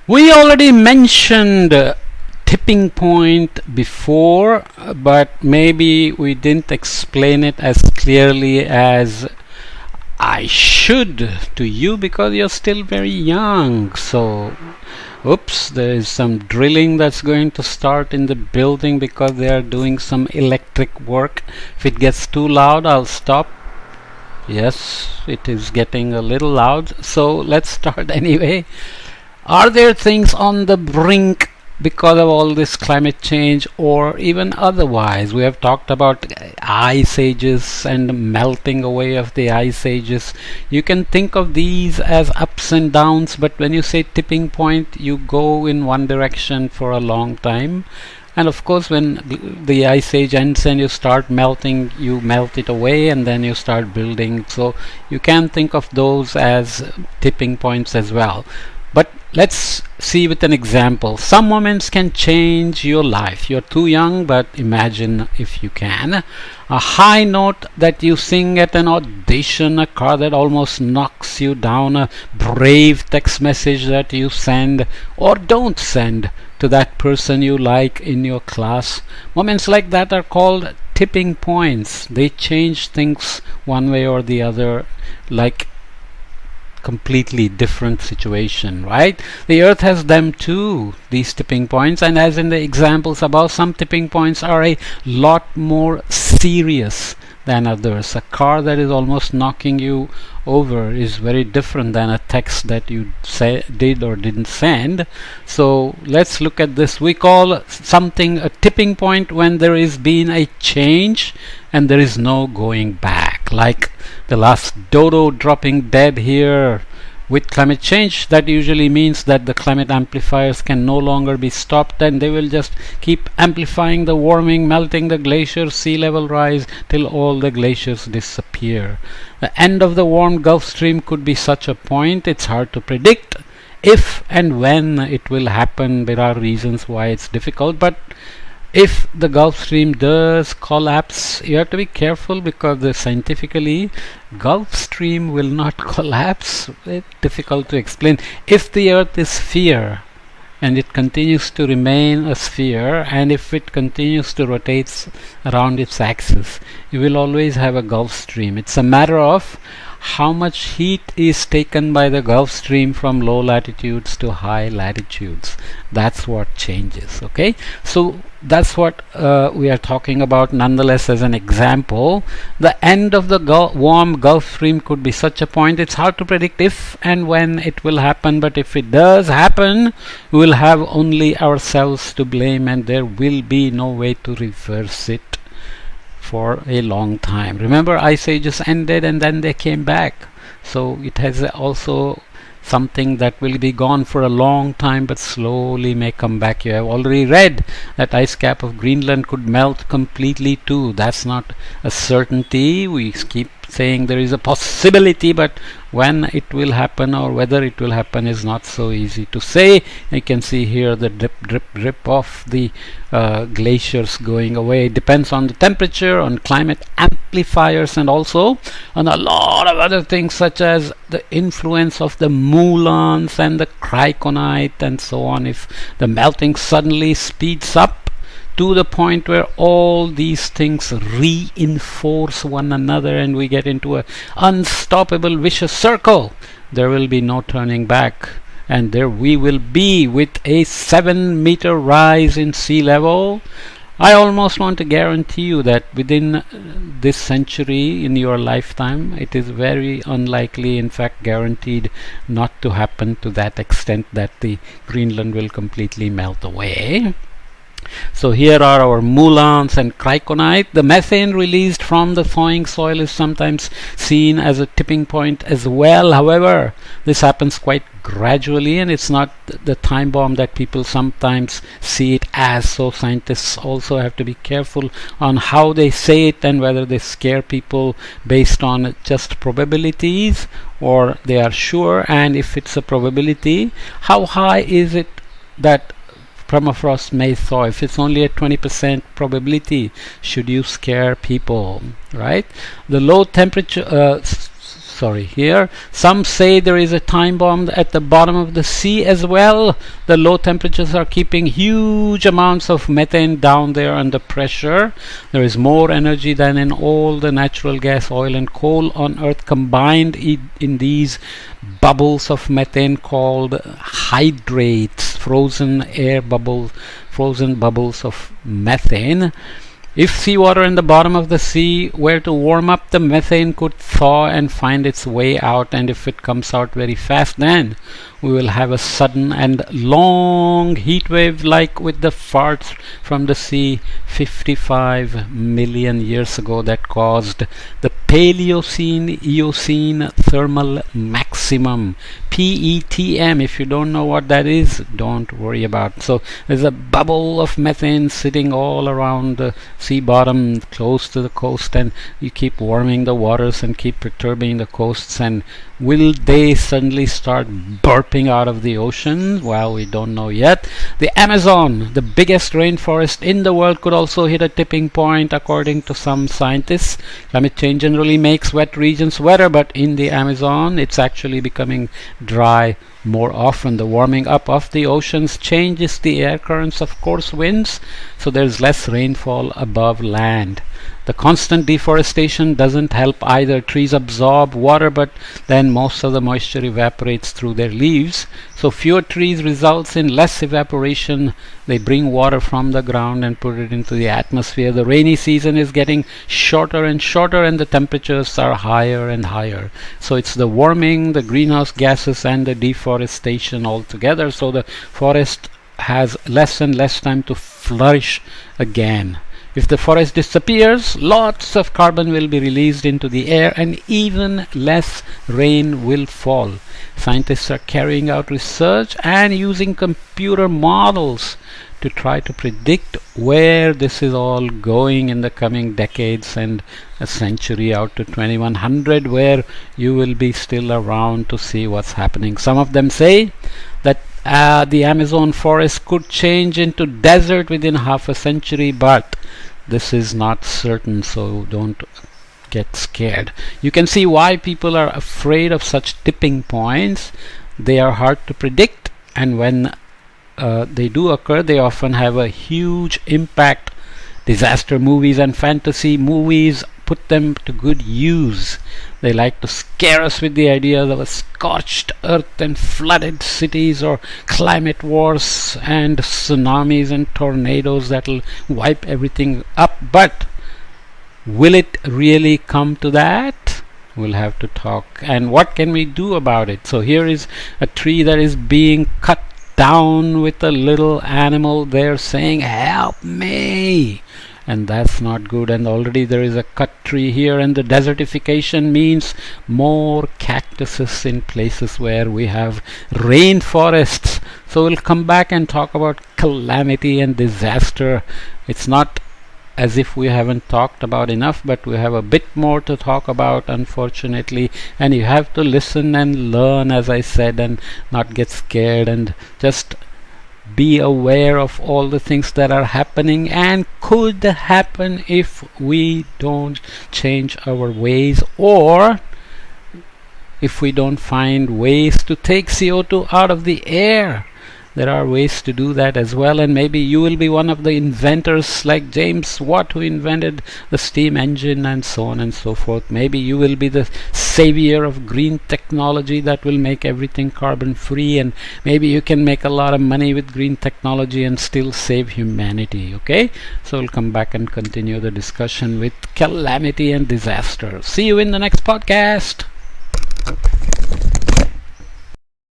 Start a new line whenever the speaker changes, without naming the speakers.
We already mentioned tipping point before, but maybe we didn't explain it as clearly as I should to you because you're still very young. So, oops, there is some drilling that's going to start in the building because they are doing some electric work. If it gets too loud, I'll stop. Yes, it is getting a little loud. So let's start anyway. Are there things on the brink because of all this climate change or even otherwise? We have talked about ice ages and melting away of the ice ages. You can think of these as ups and downs, but when you say tipping point, you go in one direction for a long time. And of course, when the ice age ends and you start melting, you melt it away and then you start building. So you can think of those as tipping points as well. But let's see with an example. Some moments can change your life. You're too young, but imagine if you can. A high note that you sing at an audition, a car that almost knocks you down, a brave text message that you send or don't send to that person you like in your class. Moments like that are called tipping points. They change things one way or the other, like completely different situation, right? The earth has them too, these tipping points, and as in the examples above, some tipping points are a lot more serious than others. A car that is almost knocking you over is very different than a text that you did or didn't send. So let's look at this. We call something a tipping point when there is been a change and there is no going back, like the last dodo dropping dead here. With climate change, that usually means that the climate amplifiers can no longer be stopped and they will just keep amplifying the warming, melting the glaciers, sea level rise till all the glaciers disappear. The end of the warm Gulf Stream could be such a point. It's hard to predict if and when it will happen. There are reasons why it's difficult, but if the Gulf Stream does collapse, you have to be careful because scientifically Gulf Stream will not collapse. It's difficult to explain. If the Earth is sphere and it continues to remain a sphere, and if it continues to rotate around its axis, you will always have a Gulf Stream. It's a matter of how much heat is taken by the Gulf Stream from low latitudes to high latitudes. That's what changes. Okay, so that's what we are talking about. Nonetheless, as an example, the end of the warm Gulf Stream could be such a point. It's hard to predict if and when it will happen, but if it does happen, we will have only ourselves to blame and there will be no way to reverse it for a long time. Remember, ice ages ended and then they came back. So it has also something that will be gone for a long time but slowly may come back. You have already read that ice cap of Greenland could melt completely too. That's not a certainty. We keep saying there is a possibility, but when it will happen or whether it will happen is not so easy to say. You can see here the drip drip drip of the glaciers going away. It depends on the temperature, on climate amplifiers, and also on a lot of other things such as the influence of the moulins and the criconite and so on. If the melting suddenly speeds up to the point where all these things reinforce one another and we get into an unstoppable vicious circle, there will be no turning back, and there we will be with a 7-meter rise in sea level. I almost want to guarantee you that within this century, in your lifetime, it is very unlikely, in fact guaranteed, not to happen to that extent that the Greenland will completely melt away. So here are our moulins and criconite. The methane released from the thawing soil is sometimes seen as a tipping point as well. However, this happens quite gradually and it's not the time bomb that people sometimes see it as. So scientists also have to be careful on how they say it and whether they scare people based on just probabilities or they are sure. And if it's a probability, how high is it that permafrost may thaw? If it's only a 20% probability, should you scare people, right? The low temperature sorry, here. Some say there is a time bomb at the bottom of the sea as well. The low temperatures are keeping huge amounts of methane down there under pressure. There is more energy than in all the natural gas, oil and coal on Earth combined in these bubbles of methane called hydrates, frozen air bubbles, frozen bubbles of methane. If seawater in the bottom of the sea were to warm up, the methane could thaw and find its way out, and if it comes out very fast, then we will have a sudden and long heat wave like with the farts from the sea 55 million years ago that caused the Paleocene-Eocene thermal maximum, PETM. If you don't know what that is, don't worry about. So there's a bubble of methane sitting all around the sea bottom close to the coast, and you keep warming the waters and keep perturbing the coasts, and will they suddenly start burping out of the ocean? Well, we don't know yet. The Amazon, the biggest rainforest in the world, could also hit a tipping point according to some scientists. Climate change generally makes wet regions wetter, but in the Amazon it's actually becoming dry more often. The warming up of the oceans changes the air currents, of course, winds, so there's less rainfall above land. The constant deforestation doesn't help either. Trees absorb water, but then most of the moisture evaporates through their leaves. So fewer trees results in less evaporation. They bring water from the ground and put it into the atmosphere. The rainy season is getting shorter and shorter, and the temperatures are higher and higher. So it's the warming, the greenhouse gases, and the deforestation all together. So the forest has less and less time to flourish again. If the forest disappears, lots of carbon will be released into the air, and even less rain will fall. Scientists are carrying out research and using computer models to try to predict where this is all going in the coming decades and a century out to 2100, where you will be still around to see what's happening. Some of them say that the Amazon forest could change into desert within half a century, but this is not certain, so don't get scared. You can see why people are afraid of such tipping points. They are hard to predict, and when they do occur, they often have a huge impact. Disaster movies and fantasy movies put them to good use. They like to scare us with the idea of a scorched earth and flooded cities, or climate wars and tsunamis and tornadoes that'll wipe everything up. But will it really come to that? We'll have to talk. And what can we do about it? So here is a tree that is being cut down with a little animal there saying, "Help me!" And that's not good. And already there is a cut tree here, and the desertification means more cactuses in places where we have rainforests. So we'll come back and talk about calamity and disaster. It's not as if we haven't talked about enough, but we have a bit more to talk about, unfortunately, and you have to listen and learn, as I said, and not get scared, and just be aware of all the things that are happening and could happen if we don't change our ways, or if we don't find ways to take CO2 out of the air. There are ways to do that as well, and maybe you will be one of the inventors like James Watt, who invented the steam engine and so on and so forth. Maybe you will be the savior of green technology that will make everything carbon free, and maybe you can make a lot of money with green technology and still save humanity. Okay, so we'll come back and continue the discussion with calamity and disaster. See you in the next podcast.